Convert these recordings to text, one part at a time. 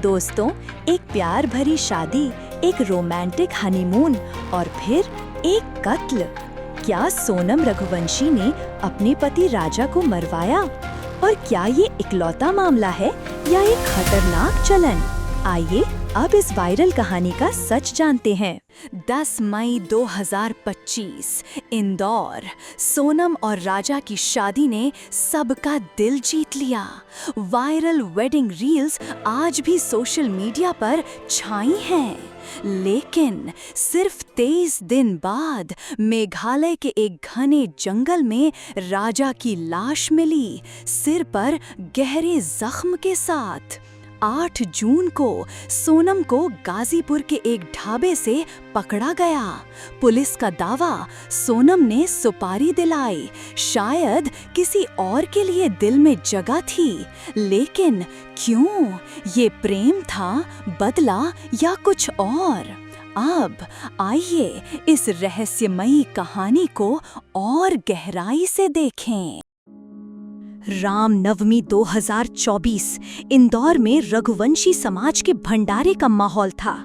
दोस्तों, एक प्यार भरी शादी, एक रोमांटिक हनीमून और फिर एक कत्ल। क्या सोनम रघुवंशी ने अपने पति राजा को मरवाया? और क्या ये इकलौता मामला है या एक खतरनाक चलन? आइए अब इस वायरल कहानी का सच जानते हैं। 10 मई 2025 इंदौर। सोनम और राजा की शादी ने सबका दिल जीत लिया। वायरल वेडिंग रील्स आज भी सोशल मीडिया पर छाई हैं। लेकिन सिर्फ 23 दिन बाद मेघालय के एक घने जंगल में राजा की लाश मिली, सिर पर गहरे जख्म के साथ। 8 जून को सोनम को गाजीपुर के एक ढाबे से पकड़ा गया। पुलिस का दावा, सोनम ने सुपारी दिलाई, शायद किसी और के लिए दिल में जगह थी। लेकिन क्यों? ये प्रेम था, बदला या कुछ और? अब आइए इस रहस्यमयी कहानी को और गहराई से देखें। रामनवमी 2024 इंदौर में रघुवंशी समाज के भंडारे का माहौल था।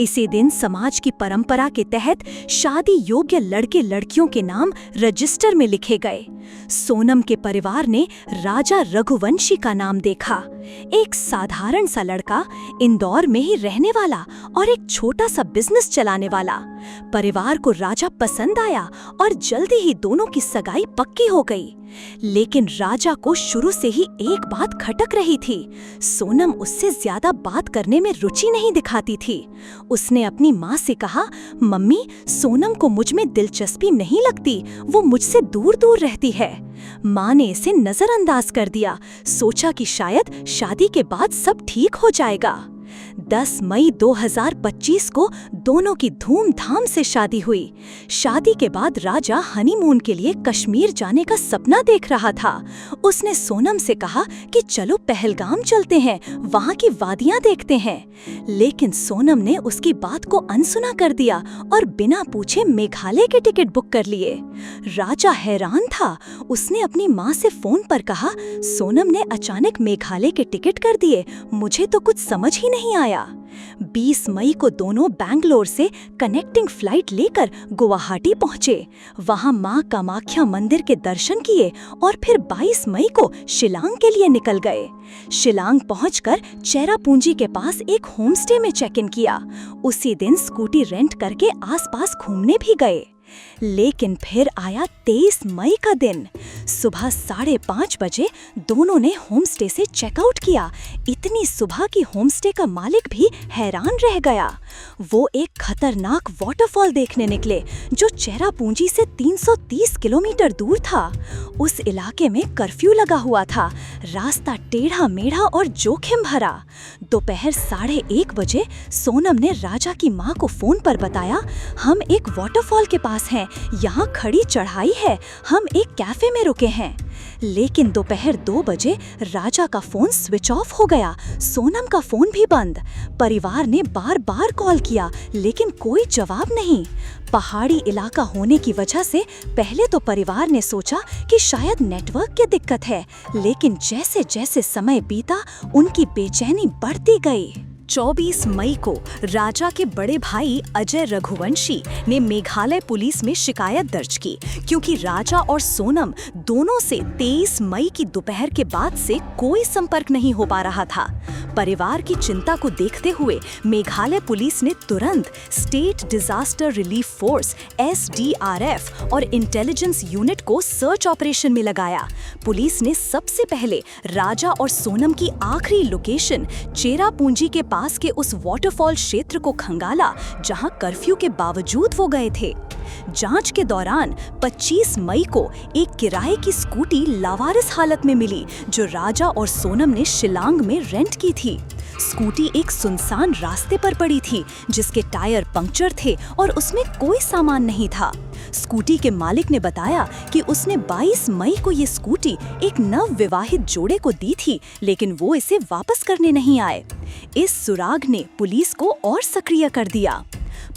इसी दिन समाज की परंपरा के तहत शादी योग्य लड़के लड़कियों के नाम रजिस्टर में लिखे गए। सोनम के परिवार ने राजा रघुवंशी का नाम देखा। एक साधारण सा लड़का, इंदौर में ही रहने वाला और एक छोटा सा बिजनेस चलाने वाला। परिवार को राजा पसंद आया और जल्दी ही दोनों की सगाई पक्की हो गई। लेकिन राजा को शुरू से ही एक बात खटक रही थी। सोनम उससे ज्यादा बात करने में रुचि नहीं दिखाती थी। उसने अपनी माँ से कहा, मम्मी, सोनम को मुझ में दिलचस्पी नहीं लगती, वो मुझसे दूर दूर रहती है। माँ ने इसे नजरअंदाज कर दिया, सोचा कि शायद शादी के बाद सब ठीक हो जाएगा। 10 मई 2025 को दोनों की धूमधाम से शादी हुई। शादी के बाद राजा हनीमून के लिए कश्मीर जाने का सपना देख रहा था। उसने सोनम से कहा कि चलो पहलगाम चलते हैं, वहाँ की वादियाँ देखते हैं। लेकिन सोनम ने उसकी बात को अनसुना कर दिया और बिना पूछे मेघालय के टिकट बुक कर लिए। राजा हैरान था। उसने अपनी माँ से फोन पर कहा, सोनम ने अचानक मेघालय के टिकट कर दिए, मुझे तो कुछ समझ ही नहीं आया। 20 मई को दोनों बैंगलोर से कनेक्टिंग फ्लाइट लेकर गुवाहाटी पहुंचे। वहां मां कामाख्या मंदिर के दर्शन किए और फिर 22 मई को शिलांग के लिए निकल गए। शिलांग पहुंचकर चेरापूंजी के पास एक होमस्टे में चेक इन किया। उसी दिन स्कूटी रेंट करके आसपास घूमने भी गए। लेकिन फिर आया 23 मई का दिन। सुबह 5:30 बजे दोनों ने होमस्टे से चेकआउट किया। इतनी सुबह की होमस्टे का मालिक भी हैरान रह गया। वो एक खतरनाक वाटरफॉल देखने निकले जो चेरापूंजी से 330 किलोमीटर दूर था। उस इलाके में कर्फ्यू लगा हुआ था, रास्ता टेढ़ा मेढ़ा और जोखिम भरा। दोपहर 1:30 बजे सोनम ने राजा की माँ को फोन पर बताया, हम एक वाटरफॉल के पास हैं, यहाँ खड़ी चढ़ाई है, हम एक कैफे में रुके हैं। लेकिन दोपहर 2 बजे राजा का फोन स्विच ऑफ हो गया, सोनम का फोन भी बंद। परिवार ने बार बार कॉल किया लेकिन कोई जवाब नहीं। पहाड़ी इलाका होने की वजह से पहले तो परिवार ने सोचा कि शायद नेटवर्क की दिक्कत है, लेकिन जैसे जैसे समय बीता उनकी बेचैनी बढ़ती गई। 24 मई को राजा के बड़े भाई अजय रघुवंशी ने मेघालय पुलिस में शिकायत दर्ज की, क्योंकि राजा और सोनम दोनों से 23 मई की दोपहर के बाद से कोई संपर्क नहीं हो पा रहा था। परिवार की चिंता को देखते हुए मेघालय पुलिस ने तुरंत state disaster relief force SDRF और इंटेलिजेंस यूनिट को सर्च ऑपरेशन में लगाया। पुलिस ने सबसे पहले राजा और सोनम की आखिरी लोकेशन चेरापूंजी के पास के उस वाटरफॉल क्षेत्र को खंगाला जहां कर्फ्यू के बावजूद वो गए थे। जांच के दौरान 25 मई को एक किराए की स्कूटी लावारिस हालत में मिली जो राजा और सोनम ने शिलांग में रेंट की थी। स्कूटी एक सुनसान रास्ते पर पड़ी थी जिसके टायर पंक्चर थे और उसमें कोई सामान नहीं था। स्कूटी के मालिक ने बताया कि उसने 22 मई को ये स्कूटी एक नव विवाहित जोड़े को दी थी, लेकिन वो इसे वापस करने नहीं आए। इस सुराग ने पुलिस को और सक्रिय कर दिया।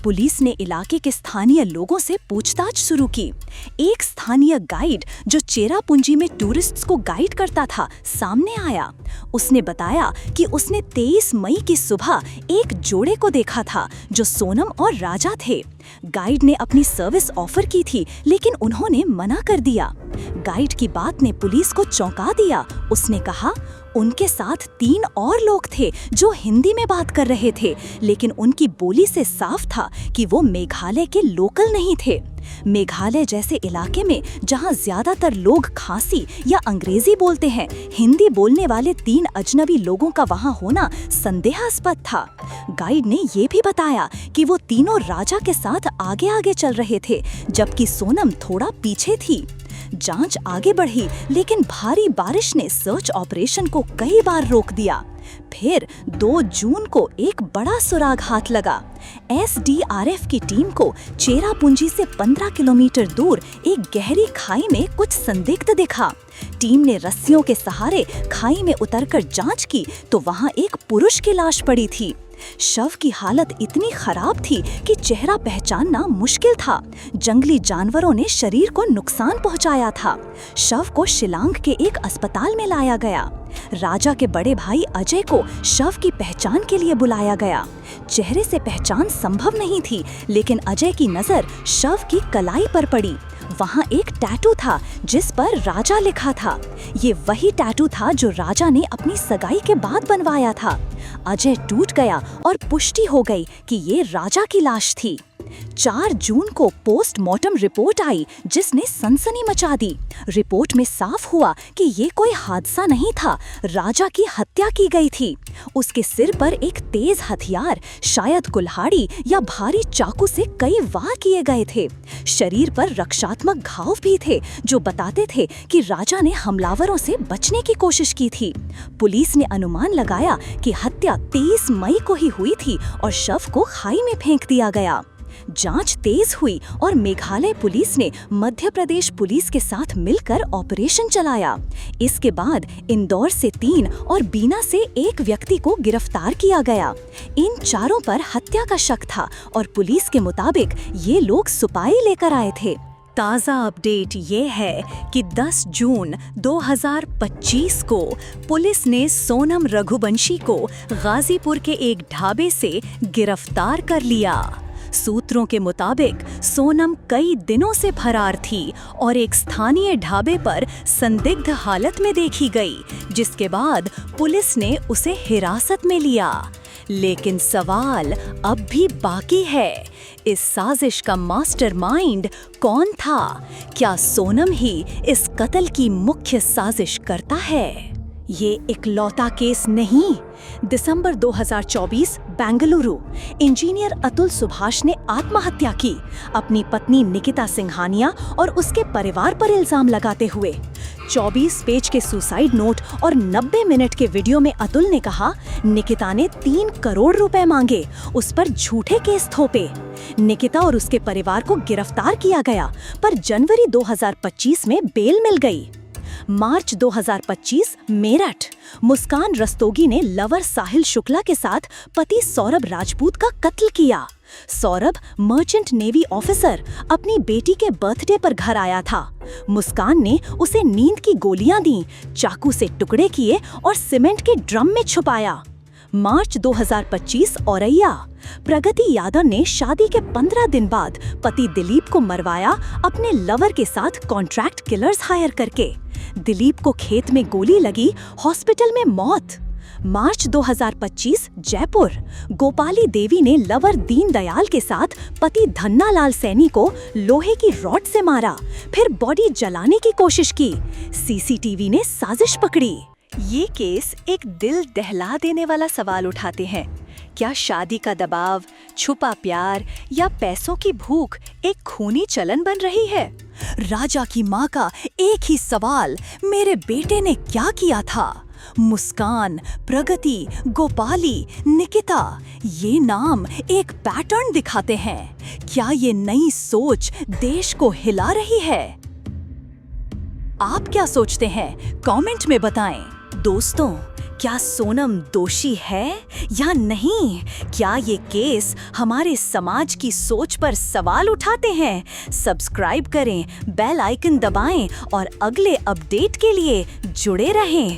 पुलिस ने इलाके के स्थानीय लोगों से पूछताछ शुरू की। एक स्थानीय गाइड जो चेरापूंजी में टूरिस्ट्स को गाइड करता था सामने आया। उसने बताया कि उसने 23 मई की सुबह एक जोड़े को देखा था जो सोनम और राजा थे। गाइड ने अपनी सर्विस ऑफर की थी लेकिन उन्होंने मना कर दिया। गाइड की बात ने पुलिस को चौंका दिया। उसने कहा उनके साथ 3 और लोग थे जो हिंदी में बात कर रहे थे, लेकिन उनकी बोली से साफ था कि वो मेघालय के लोकल नहीं थे। मेघालय जैसे इलाके में जहां ज्यादातर लोग खासी या अंग्रेजी बोलते हैं, हिंदी बोलने वाले 3 अजनबी लोगों का वहां होना संदेहास्पद था। गाइड ने ये भी बताया कि वो तीनों राजा के साथ आगे आगे चल रहे थे, जबकि सोनम थोड़ा पीछे थी। जांच आगे बढ़ी लेकिन भारी बारिश ने सर्च ऑपरेशन को कई बार रोक दिया। फिर 2 जून को एक बड़ा सुराग हाथ लगा। एसडीआरएफ की टीम को चेरापूंजी से 15 किलोमीटर दूर एक गहरी खाई में कुछ संदिग्ध दिखा। टीम ने रस्सियों के सहारे खाई में उतरकर जांच की तो वहां एक पुरुष की लाश पड़ी थी। शव की हालत इतनी खराब थी कि चेहरा पहचानना मुश्किल था। जंगली जानवरों ने शरीर को नुकसान पहुंचाया था। शव को शिलांग के एक अस्पताल में लाया गया। राजा के बड़े भाई अजय को शव की पहचान के लिए बुलाया गया। चेहरे से पहचान संभव नहीं थी, लेकिन अजय की नजर शव की कलाई पर पड़ी। वहाँ एक टैटू था जिस पर राजा लिखा था। ये वही टैटू था जो राजा ने अपनी सगाई के बाद बनवाया था। अजय टूट गया और पुष्टि हो गई कि ये राजा की लाश थी। 4 जून को पोस्टमार्टम रिपोर्ट आई जिसने सनसनी मचा दी। रिपोर्ट में साफ हुआ कि ये कोई हादसा नहीं था, राजा की हत्या की गई थी। उसके सिर पर एक तेज हथियार, शायद कुल्हाड़ी या भारी चाकू से कई वार किए गए थे। शरीर पर रक्षात्मक घाव भी थे जो बताते थे कि राजा ने हमलावरों से बचने की कोशिश की थी। पुलिस ने अनुमान लगाया कि हत्या 23 मई को ही हुई थी और शव को खाई में फेंक दिया गया। जांच तेज हुई और मेघालय पुलिस ने मध्य प्रदेश पुलिस के साथ मिलकर ऑपरेशन चलाया। इसके बाद इंदौर से 3 और बीना से 1 व्यक्ति को गिरफ्तार किया गया। इन चारों पर हत्या का शक था और पुलिस के मुताबिक ये लोग सुपारी लेकर आए थे। ताज़ा अपडेट ये है कि 10 जून 2025 को पुलिस ने सोनम रघुवंशी को गाजीपुर के एक ढाबे से गिरफ्तार कर लिया। सूत्रों के मुताबिक सोनम कई दिनों से फरार थी और एक स्थानीय ढाबे पर संदिग्ध हालत में देखी गई, जिसके बाद पुलिस ने उसे हिरासत में लिया। लेकिन सवाल अब भी बाकी है, इस साजिश का मास्टरमाइंड कौन था? क्या सोनम ही इस कत्ल की मुख्य साजिश करता है? ये इकलौता केस नहीं। दिसंबर 2024 बेंगलुरु, इंजीनियर अतुल सुभाष ने आत्महत्या की, अपनी पत्नी निकिता सिंघानिया और उसके परिवार पर इल्जाम लगाते हुए। 24 पेज के सुसाइड नोट और 90 मिनट के वीडियो में अतुल ने कहा निकिता ने 3 करोड़ रुपए मांगे, उस पर झूठे केस थोपे। निकिता और उसके परिवार को गिरफ्तार किया गया, पर जनवरी 2025 में बेल मिल गई। मार्च 2025 मेरठ, मुस्कान रस्तोगी ने लवर साहिल शुक्ला के साथ पति सौरभ राजपूत का कत्ल किया। सौरभ मर्चेंट नेवी ऑफिसर अपनी बेटी के बर्थडे पर घर आया था। मुस्कान ने उसे नींद की गोलियां दी, चाकू से टुकड़े किए और सीमेंट के ड्रम में छुपाया। मार्च 2025 औरैया, प्रगति यादव ने शादी के 15 दिन बाद पति दिलीप को मरवाया अपने लवर के साथ कॉन्ट्रैक्ट किलर्स हायर करके। दिलीप को खेत में गोली लगी, हॉस्पिटल में मौत। मार्च 2025 जयपुर, गोपाली देवी ने लवर दीनदयाल के साथ पति धन्नालाल सैनी को लोहे की रॉड से मारा, फिर बॉडी जलाने की कोशिश की। सीसीटीवी ने साजिश पकड़ी। ये केस एक दिल दहला देने वाला सवाल उठाते हैं। क्या शादी का दबाव, छुपा प्यार या पैसों की भूख एक खूनी चलन बन रही है? राजा की माँ का एक ही सवाल, मेरे बेटे ने क्या किया था? मुस्कान, प्रगति, गोपाली, निकिता, ये नाम एक पैटर्न दिखाते हैं। क्या ये नई सोच देश को हिला रही है? आप क्या सोचते हैं? कमेंट में बताएं। दोस्तों, क्या सोनम दोषी है या नहीं? क्या ये केस हमारे समाज की सोच पर सवाल उठाते हैं? सब्सक्राइब करें, बेल आइकन दबाएं और अगले अपडेट के लिए जुड़े रहें।